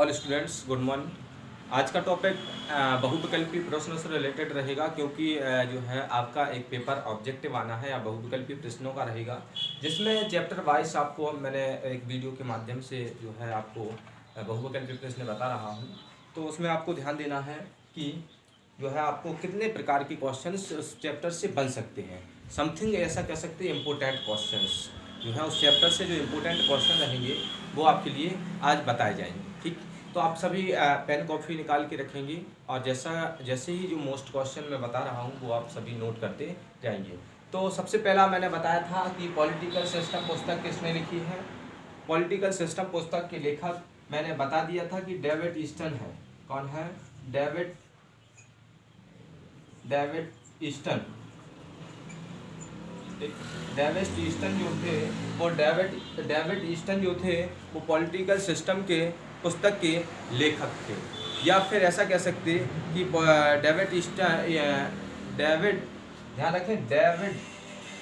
All students good morning. आज का topic बहुविकल्पी प्रश्नों से रिलेटेड रहेगा, क्योंकि जो है आपका एक पेपर ऑब्जेक्टिव आना है या बहुविकल्पी प्रश्नों का रहेगा, जिसमें चैप्टर वाइज आपको मैंने एक वीडियो के माध्यम से जो है आपको बहुविकल्पी प्रश्न बता रहा हूँ। तो उसमें आपको ध्यान देना है कि जो है आपको कितने प्रकार के क्वेश्चंस उस चैप्टर से बन सकते हैं। समथिंग ऐसा कह सकते हैं इम्पोर्टेंट क्वेश्चंस जो है उस चैप्टर से जो इम्पोर्टेंट क्वेश्चन रहेंगे वो आपके लिए आज बताए जाएंगे। ठीक, तो आप सभी पेन कॉपी निकाल के रखेंगे और जैसे ही जो मोस्ट क्वेश्चन मैं बता रहा हूँ वो आप सभी नोट करते जाएंगे। तो सबसे पहला मैंने बताया था कि पॉलिटिकल सिस्टम पुस्तक किसने लिखी है। पॉलिटिकल सिस्टम पुस्तक के लेखक मैंने बता दिया था कि डेविड ईस्टन है। कौन है? David Easton. डेविड ईस्टन जो थे वो डेविड ईस्टन जो थे वो पॉलिटिकल सिस्टम के पुस्तक के लेखक थे, या फिर ऐसा कह सकते कि डेविड ध्यान रखें, डेविड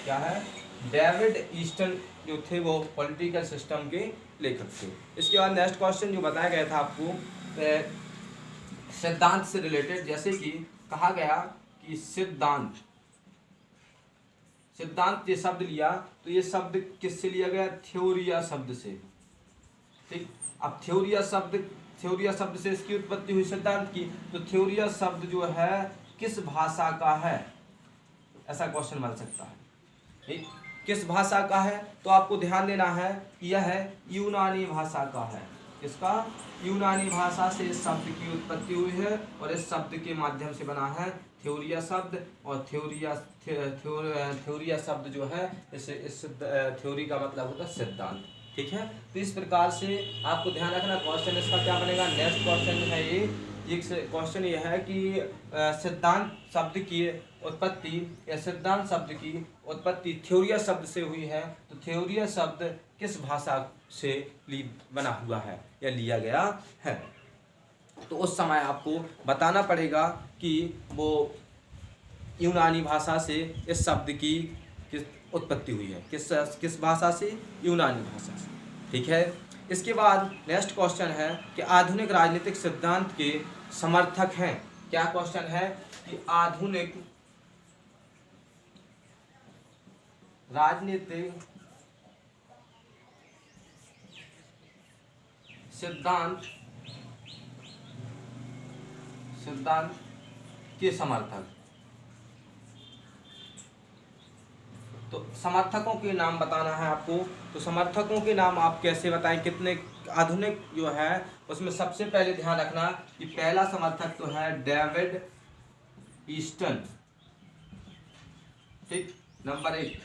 क्या है, डेविड ईस्टन जो थे वो पॉलिटिकल सिस्टम के लेखक थे। इसके बाद नेक्स्ट क्वेश्चन जो बताया गया था आपको सिद्धांत से रिलेटेड, जैसे कि कहा गया कि सिद्धांत ये शब्द लिया तो ये शब्द किससे लिया गया? थ्योरिया शब्द से। ठीक, अब थ्योरिया शब्द से इसकी उत्पत्ति हुई सिद्धांत की। तो थ्योरिया शब्द जो है किस भाषा का है? ऐसा क्वेश्चन बन सकता है। ठीक, किस भाषा का है? तो आपको ध्यान देना है कि यह यूनानी भाषा का है। किसका? यूनानी भाषा से इस शब्द की उत्पत्ति हुई है और इस शब्द के माध्यम से बना है थ्योरिया शब्द। और थ्योरिया शब्द जो है इस थ्योरी का मतलब होता है सिद्धांत। ठीक है, तो इस प्रकार से आपको ध्यान रखना। क्वेश्चन इसका क्या बनेगा? नेक्स्ट क्वेश्चन है ये क्वेश्चन ये है कि सिद्धांत शब्द की उत्पत्ति या सिद्धांत शब्द की उत्पत्ति थ्योरिया शब्द से हुई है। तो थ्योरिया शब्द किस भाषा से बना हुआ है या लिया गया है? तो उस समय आपको बताना पड़ेगा कि वो यूनानी भाषा से इस शब्द की किस उत्पत्ति हुई है। किस भाषा से? यूनानी भाषा से। ठीक है, इसके बाद नेक्स्ट क्वेश्चन है कि आधुनिक राजनीतिक सिद्धांत के समर्थक हैं। क्या क्वेश्चन है कि आधुनिक राजनीतिक सिद्धांत के समर्थक। तो समर्थकों के नाम बताना है आपको। तो समर्थकों के नाम आप कैसे बताएं? कितने आधुनिक जो है उसमें सबसे पहले ध्यान रखना कि पहला समर्थक तो है डेविड ईस्टन। ठीक, नंबर 1,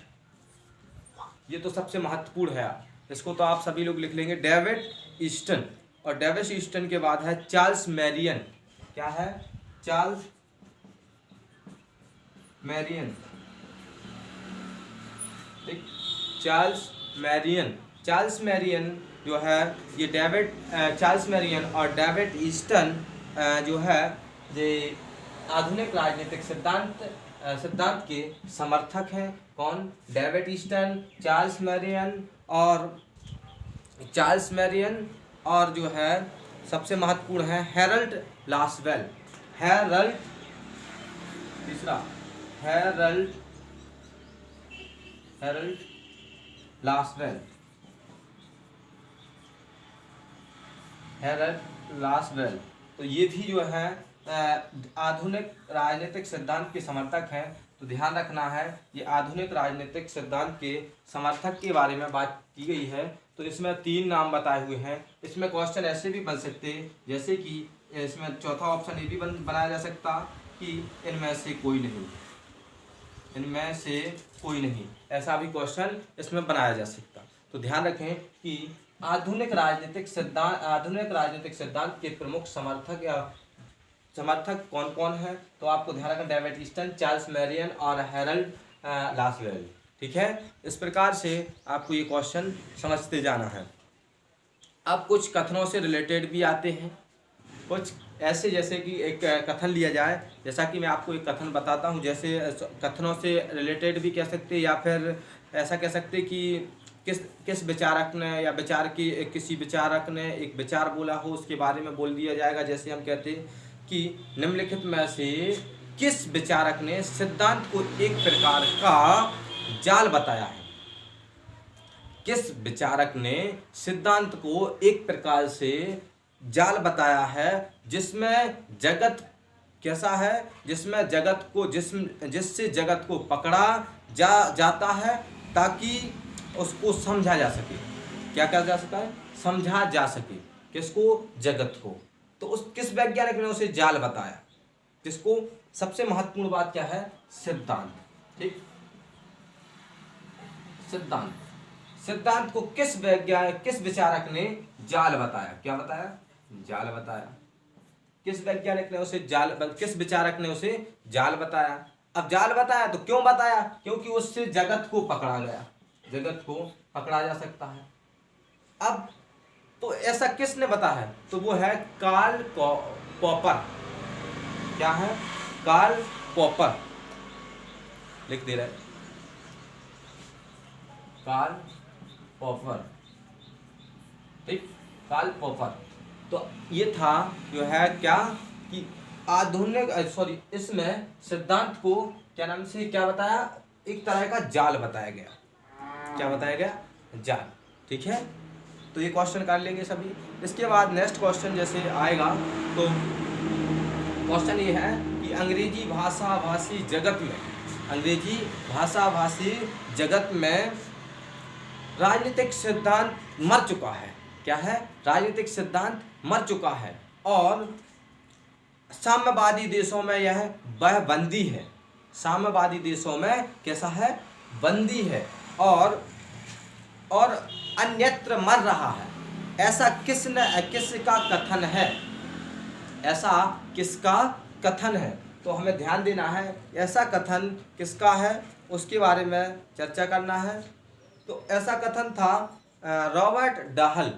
ये तो सबसे महत्वपूर्ण है, इसको तो आप सभी लोग लिख लेंगे, डेविड ईस्टन। और डेविड ईस्टन के बाद है चार्ल्स मैरियन। क्या है? Charles Merriam. ठीक, चार्ल्स मैरियन जो है ये चार्ल्स मैरियन और डेविड ईस्टन जो है ये आधुनिक राजनीतिक सिद्धांत के समर्थक हैं। कौन? डेविड ईस्टन, चार्ल्स मैरियन और जो है सबसे महत्वपूर्ण है हैरल्ड लासवेल। तीसरा हैरल्ड लासवेल। तो ये भी जो है आधुनिक राजनीतिक सिद्धांत के समर्थक हैं। तो ध्यान रखना है, ये आधुनिक राजनीतिक सिद्धांत के समर्थक के बारे में बात की गई है। तो इसमें 3 नाम बताए हुए हैं। इसमें क्वेश्चन ऐसे भी बन सकते हैं, जैसे कि इसमें चौथा ऑप्शन ये भी बनाया जा सकता कि इनमें से कोई नहीं, ऐसा भी क्वेश्चन इसमें बनाया जा सकता। तो ध्यान रखें कि आधुनिक राजनीतिक सिद्धांत के प्रमुख समर्थक कौन कौन है? तो आपको ध्यान रखना, डेविड ईस्टन, चार्ल्स मैरियन और हैरल्ड लासवेल। ठीक है, इस प्रकार से आपको ये क्वेश्चन समझते जाना है। अब कुछ कथनों से रिलेटेड भी आते हैं, कुछ ऐसे जैसे कि एक कथन लिया जाए, जैसा कि मैं आपको एक कथन बताता हूँ, जैसे कथनों से रिलेटेड भी कह सकते, या फिर ऐसा कह सकते कि किस विचारक ने या किसी विचारक ने एक विचार बोला हो उसके बारे में बोल दिया जाएगा। जैसे हम कहते हैं कि निम्नलिखित में से किस विचारक ने सिद्धांत को एक प्रकार का जाल बताया है। किस विचारक ने सिद्धांत को एक प्रकार से जाल बताया है जिसमें जगत कैसा है, जिसमें जगत को जिससे जगत को पकड़ा जाता है ताकि उसको समझा जा सके। क्या कहा जा सकता है? समझा जा सके। किसको? जगत को। तो उस किस वैज्ञानिक ने उसे जाल बताया? जिसको सबसे महत्वपूर्ण बात क्या है? सिद्धांत। ठीक, सिद्धांत को किस विचारक ने जाल बताया? क्या बताया? जाल बताया। किस वैज्ञानिक ने उसे किस विचारक ने उसे जाल बताया? अब जाल बताया तो क्यों बताया? क्योंकि उससे जगत को पकड़ा गया, जगत को पकड़ा जा सकता है। अब तो ऐसा किसने बताया है? तो वो है कार्ल पॉपर। क्या है? Karl Popper. लिख दे रहे, कार्ल पॉपर। ठीक, कार्ल पॉपर। तो ये था जो है क्या कि आधुनिक इसमें सिद्धांत को क्या नाम से क्या बताया? एक तरह का जाल बताया गया। क्या बताया गया? जाल। ठीक है, तो ये क्वेश्चन कर लेंगे सभी। इसके बाद नेक्स्ट क्वेश्चन जैसे आएगा तो क्वेश्चन ये है कि अंग्रेजी भाषाभाषी जगत में राजनीतिक सिद्धांत मर चुका है। क्या है? राजनीतिक सिद्धांत मर चुका है और साम्यवादी देशों में वह बंदी है। साम्यवादी देशों में कैसा है? बंदी है और अन्यत्र मर रहा है। ऐसा किसका कथन है? ऐसा किसका कथन है? तो हमें ध्यान देना है ऐसा कथन किसका है उसके बारे में चर्चा करना है। तो ऐसा कथन था रॉबर्ट डहल।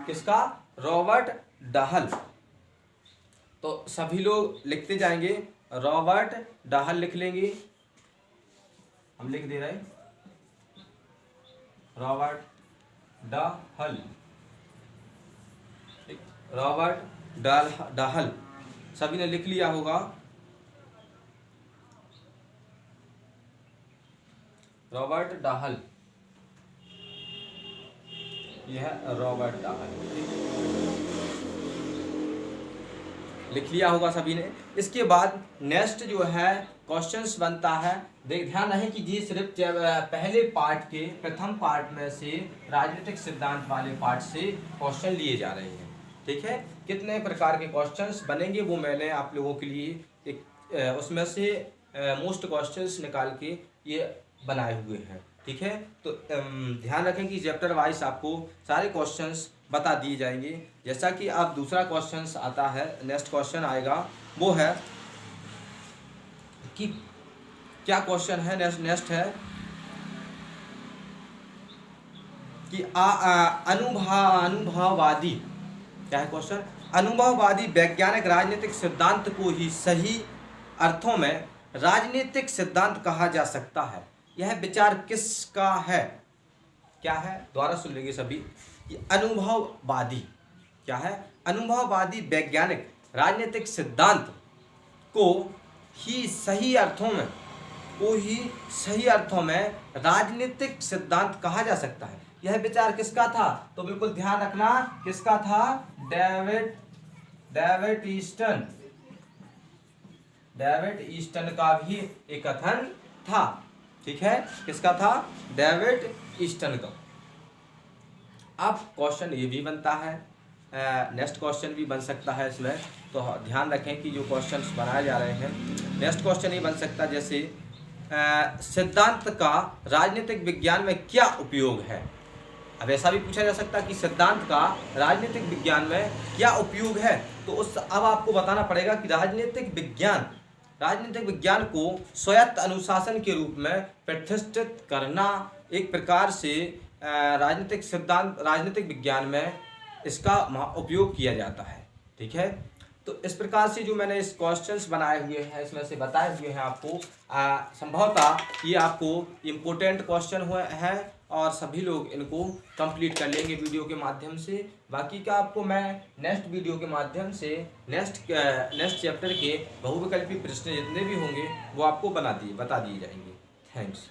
किसका? Robert Dahl. तो सभी लोग लिखते जाएंगे, रॉबर्ट डहल लिख लेंगे। हम लिख दे रहे हैं रॉबर्ट डहल। रॉबर्ट डहल सभी ने लिख लिया होगा। रॉबर्ट डहल, यह है रॉबर्ट डहल। लिख लिया होगा सभी ने। इसके बाद नेक्स्ट जो है क्वेश्चंस बनता है। ध्यान रहे कि ये सिर्फ पहले पार्ट के प्रथम पार्ट में से राजनीतिक सिद्धांत वाले पार्ट से क्वेश्चन लिए जा रहे हैं। ठीक है, कितने प्रकार के क्वेश्चंस बनेंगे वो मैंने आप लोगों के लिए एक उसमें से मोस्ट क्वेश्चंस निकाल के ये बनाए हुए हैं। ठीक है, तो ध्यान रखें कि चैप्टर वाइज आपको सारे क्वेश्चंस बता दिए जाएंगे। जैसा कि अब दूसरा क्वेश्चंस आता है, नेक्स्ट क्वेश्चन आएगा वो है कि क्या क्वेश्चन है? नेक्स्ट है कि अनुभववादी। क्या है क्वेश्चन? अनुभववादी वैज्ञानिक राजनीतिक सिद्धांत को ही सही अर्थों में राजनीतिक सिद्धांत कहा जा सकता है। यह विचार किसका है? क्या है? दोबारा सुन लेंगे सभी कि अनुभववादी क्या है? अनुभववादी वैज्ञानिक राजनीतिक सिद्धांत को ही सही अर्थों में राजनीतिक सिद्धांत कहा जा सकता है। यह विचार किसका था? तो बिल्कुल ध्यान रखना, किसका था? डेविड ईस्टन का भी एक कथन था। ठीक है, किसका था? डेविड ईस्टन का। अब क्वेश्चन ये भी बनता है, नेक्स्ट क्वेश्चन भी बन सकता है इसमें। तो ध्यान रखें कि जो क्वेश्चंस बनाए जा रहे हैं, नेक्स्ट क्वेश्चन ये बन सकता है जैसे सिद्धांत का राजनीतिक विज्ञान में क्या उपयोग है। अब ऐसा भी पूछा जा सकता है कि सिद्धांत का राजनीतिक विज्ञान में क्या उपयोग है। तो अब आपको बताना पड़ेगा कि राजनीतिक विज्ञान को स्वायत्त अनुशासन के रूप में प्रतिष्ठित करना एक प्रकार से राजनीतिक विज्ञान में इसका उपयोग किया जाता है। ठीक है, तो इस प्रकार से जो मैंने इस क्वेश्चंस बनाए हुए हैं इसमें से बताए हुए हैं आपको, संभवतः ये आपको इम्पोर्टेंट क्वेश्चन हुए हैं और सभी लोग इनको कंप्लीट कर लेंगे वीडियो के माध्यम से। बाकी का आपको मैं नेक्स्ट वीडियो के माध्यम से नेक्स्ट चैप्टर के बहुविकल्पी प्रश्न जितने भी होंगे वो आपको बता दिए जाएंगे। थैंक्स।